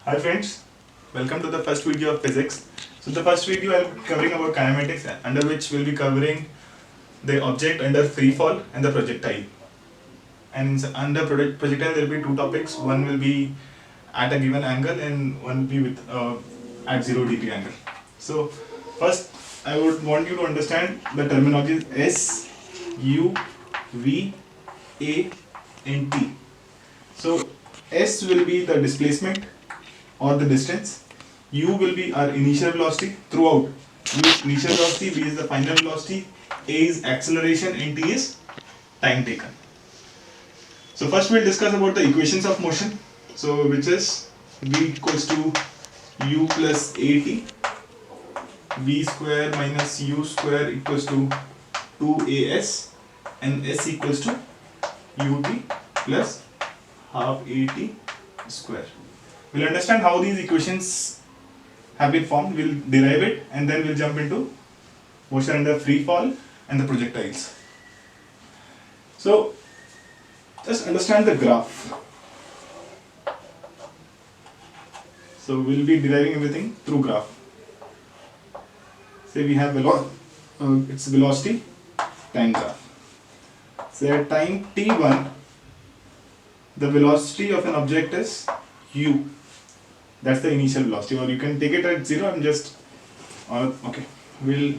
Hi friends, welcome to the first video of physics. So the first video I'll be covering about kinematics, under which we'll be covering the object under free fall and the projectile. And under projectile there will be two topics. One will be at a given angle and one will be with at 0 degree angle. So first I would want you to understand the terminology S, U, V, A and T. So S will be the displacement or the distance, U will be our initial velocity throughout. U is initial velocity, V is the final velocity, A is acceleration and T is time taken. So first we'll discuss about the equations of motion. So which is V equals to U plus AT, V square minus U square equals to 2AS and S equals to UT plus half AT square. We'll understand how these equations have been formed, we'll derive it and then we'll jump into motion under free fall and the projectiles. So just understand the graph. So we'll be deriving everything through graph. Say we have its velocity time graph. Say at time t1 the velocity of an object is u. That's the initial velocity, or you can take it at 0. I'm just okay. We'll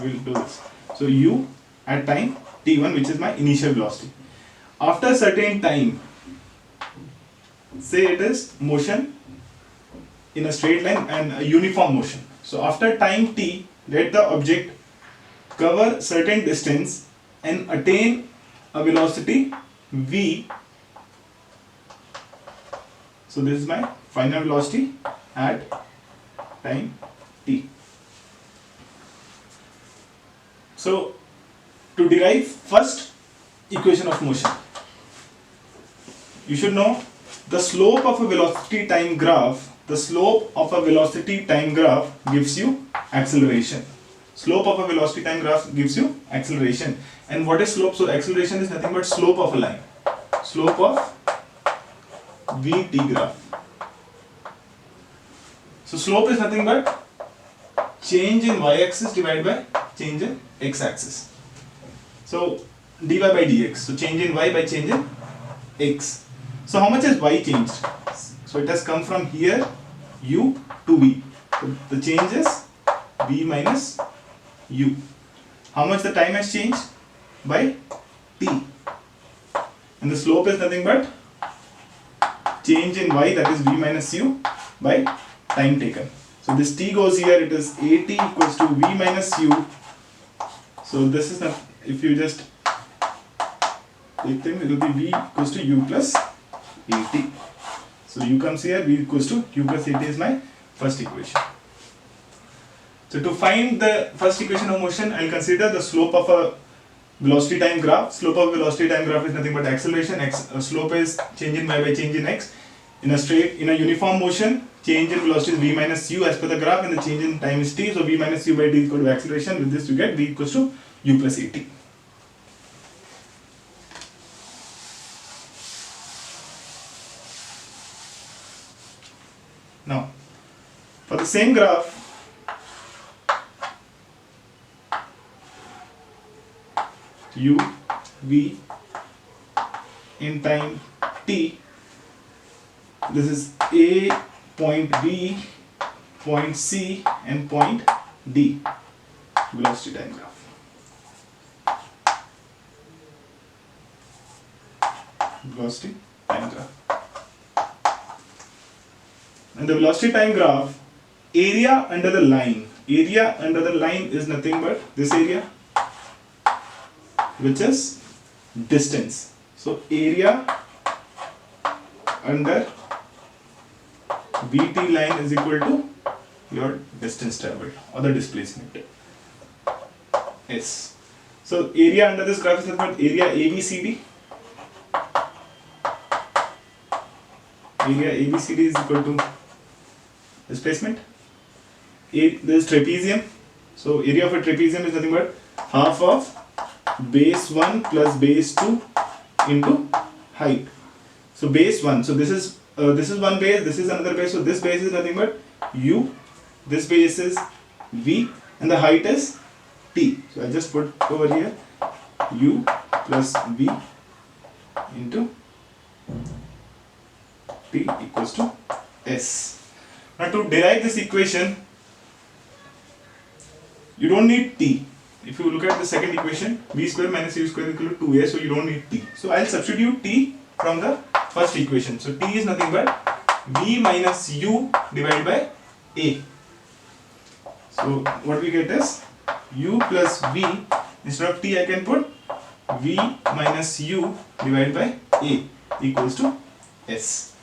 do this. So u at time t1, which is my initial velocity. After a certain time, say it is motion in a straight line and a uniform motion. So after time t, let the object cover certain distance and attain a velocity v. So this is my final velocity at time t. So to derive first equation of motion, you should know the slope of a velocity time graph. The slope of a velocity time graph gives you acceleration. Slope of a velocity time graph gives you acceleration. And what is slope? So acceleration is nothing but slope of a line. Slope of vt graph. So slope is nothing but change in y-axis divided by change in x-axis. So dy by dx. So change in y by change in x. So how much has y changed? So it has come from here u to v. So the change is v minus u. How much the time has changed? By t. And the slope is nothing but change in y, that is v minus u, by time taken. So this t goes here, it is at equals to v minus u. So this is not, if you just take them, it will be v equals to u plus at. So u comes here, v equals to u plus at is my first equation. So to find the first equation of motion, I will consider the slope of a velocity time graph. Slope of velocity time graph is nothing but acceleration. Slope is change in y by change in x. In a uniform motion, change in velocity is v minus u as per the graph, and the change in time is t. So v minus u by t is equal to acceleration. With this you get v equals to u plus at. Now, for the same graph, u, v in time t, this is A, point B, point C and point D, velocity time graph. Velocity time graph. And the velocity time graph, area under the line is nothing but this area, which is distance. So area under VT line is equal to your distance traveled or the displacement S. So area under this graph is nothing but area ABCD. Area ABCD is equal to displacement. This trapezium. So area of a trapezium is nothing but half of base 1 plus base 2 into height. So base 1, so this is this is one base, this is another base, so this base is nothing but u, this base is v, and the height is t. So I just put over here u plus v into t equals to s. Now to derive this equation, you don't need t. If you look at the second equation, v square minus u square equal to 2a, so you don't need t. So I'll substitute t from the first equation. So t is nothing but v minus u divided by a. So what we get is u plus v, instead of t I can put v minus u divided by a equals to s.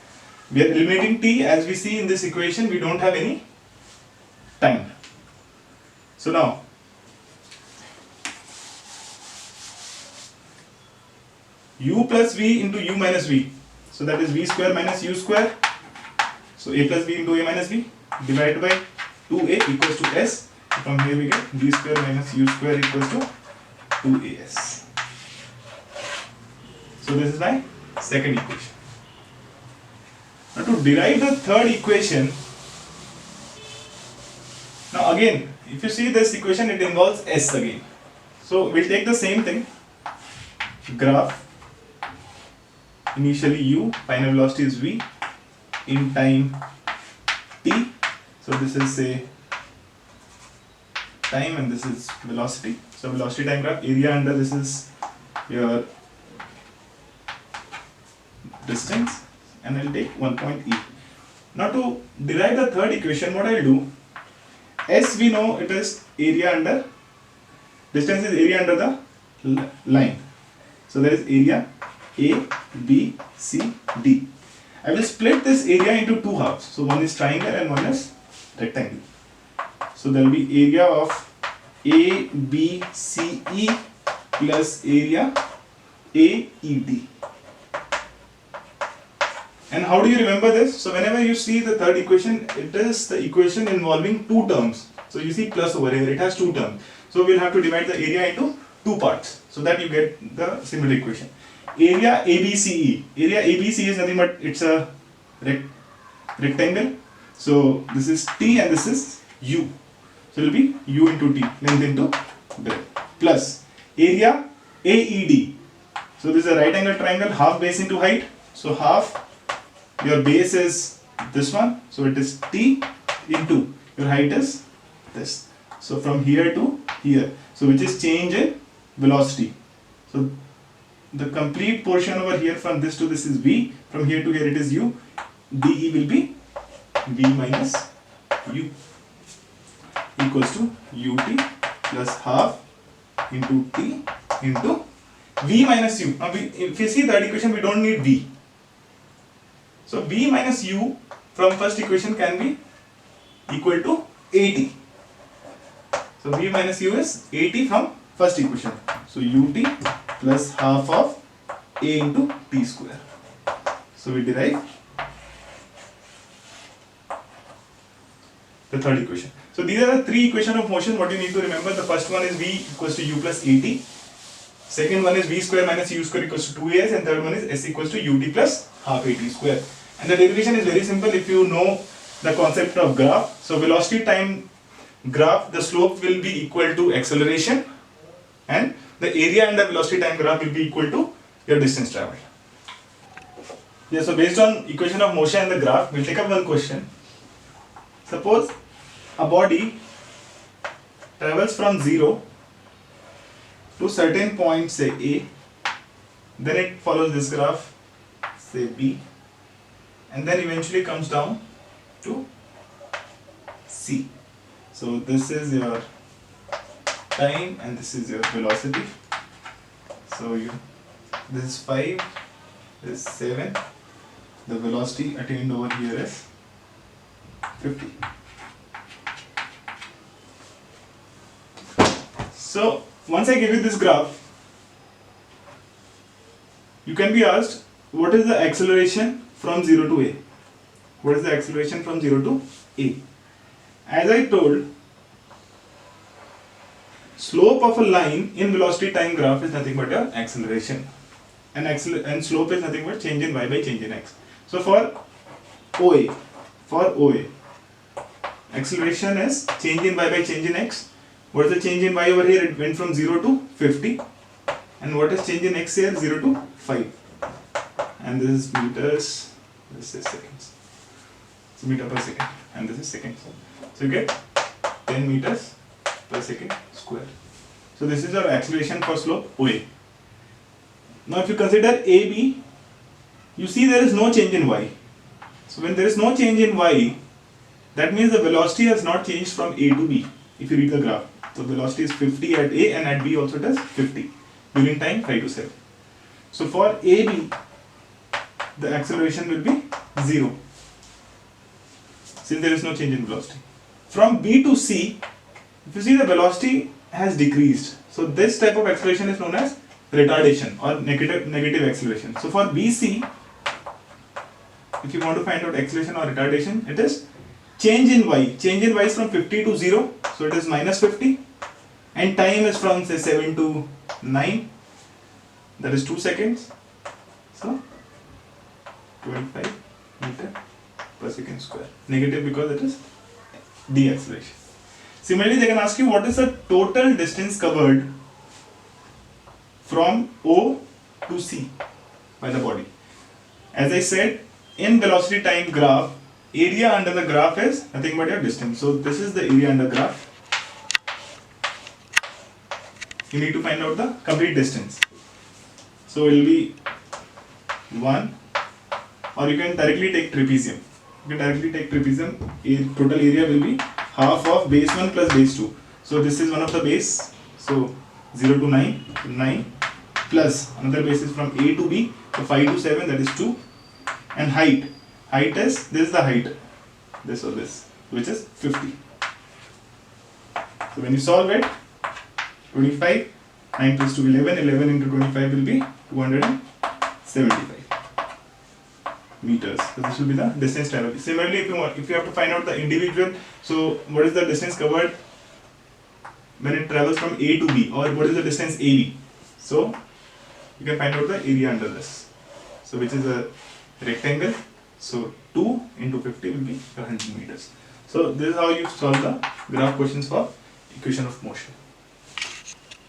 We are eliminating t. As we see in this equation, we don't have any time. So now u plus v into u minus v, so that is v square minus u square, so a plus v into a minus v divided by 2a equals to s. From here we get v square minus u square equals to 2as. So this is my second equation. Now to derive the third equation, now again if you see this equation, it involves s again. So we'll take the same thing, graph, initially u, final velocity is v, in time t. So this is say time and this is velocity. So velocity time graph, area under this is your distance, and I'll take 1 point e. Now to derive the third equation, what I'll do, s we know it is area under, distance is area under the line. So there is area A, B, C, D. I will split this area into two halves. So one is triangle and one is rectangle. So there will be area of A, B, C, E plus area A, E, D. And how do you remember this? So whenever you see the third equation, it is the equation involving two terms. So you see plus over here, it has two terms. So we'll have to divide the area into two parts, so that you get the similar equation. Area ABCE. Area ABC is nothing but it's a rectangle. So this is T and this is U. So it will be U into T, length into breadth, plus area AED. So this is a right angle triangle, half base into height. So half, your base is this one, so it is T into your height is this. So from here to here, so which is change in velocity. So the complete portion over here from this to this is V, from here to here it is U. DE will be V minus U equals to UT plus half into T into V minus U. Now if you see that equation, we don't need V. So V minus U from first equation can be equal to AT. So V minus U is AT from first equation. So UT plus half of A into T square. So we derive the third equation. So these are the three equations of motion. What you need to remember, the first one is V equals to U plus AT. Second one is V square minus U square equals to 2AS, and third one is S equals to UT plus half AT square. And the derivation is very simple if you know the concept of graph. So velocity time graph, the slope will be equal to acceleration, and the area under velocity time graph will be equal to your distance traveled. Yeah, so based on equation of motion and the graph, we'll take up one question. Suppose a body travels from 0 to certain point, say A, then it follows this graph, say B, and then eventually comes down to C. So this is your time and this is your velocity. So this is 5, this is 7, the velocity attained over here is 50. So once I give you this graph, you can be asked, what is the acceleration from 0 to A? What is the acceleration from 0 to A? As I told, slope of a line in velocity time graph is nothing but your acceleration, and slope is nothing but change in y by change in x. So for OA. For OA, acceleration is change in y by change in x. What is the change in y over here? It went from 0 to 50. And what is change in x here? 0 to 5. And this is meters, this is seconds. So meter per second, and this is seconds. So you get 10 meters per second square. So this is our acceleration for slope OA. Now if you consider AB, you see there is no change in y. So when there is no change in y, that means the velocity has not changed from A to B. If you read the graph, the velocity is 50 at A and at B also it is 50 during time 5 to 7. So for AB, the acceleration will be 0 since there is no change in velocity. From B to C, if you see the velocity has decreased. So this type of acceleration is known as retardation or negative acceleration. So for BC, if you want to find out acceleration or retardation, it is change in y. Change in y is from 50 to 0, so it is minus 50. And time is from say 7 to 9, that is 2 seconds. So 25 meter per second square. Negative because it is deceleration. Similarly, they can ask you what is the total distance covered from O to C by the body. As I said, in velocity time graph, area under the graph is nothing but your distance. So this is the area under graph. You need to find out the complete distance. So it will be 1, or you can directly take trapezium. You can directly take trapezium. Total area will be half of base 1 plus base 2. So this is one of the base. So 0 to 9, 9 plus another base is from A to B. So 5 to 7, that is 2. And height is, this is the height, this or this, which is 50. So when you solve it, 25, 9 plus 2, 11, 11 into 25 will be 275 meters. So this will be the distance traveled. Similarly, if you have to find out the individual, so what is the distance covered when it travels from A to B, or what is the distance AB? So you can find out the area under this. So which is a rectangle. So 2 into 50 will be 100 meters. So this is how you solve the graph questions for equation of motion.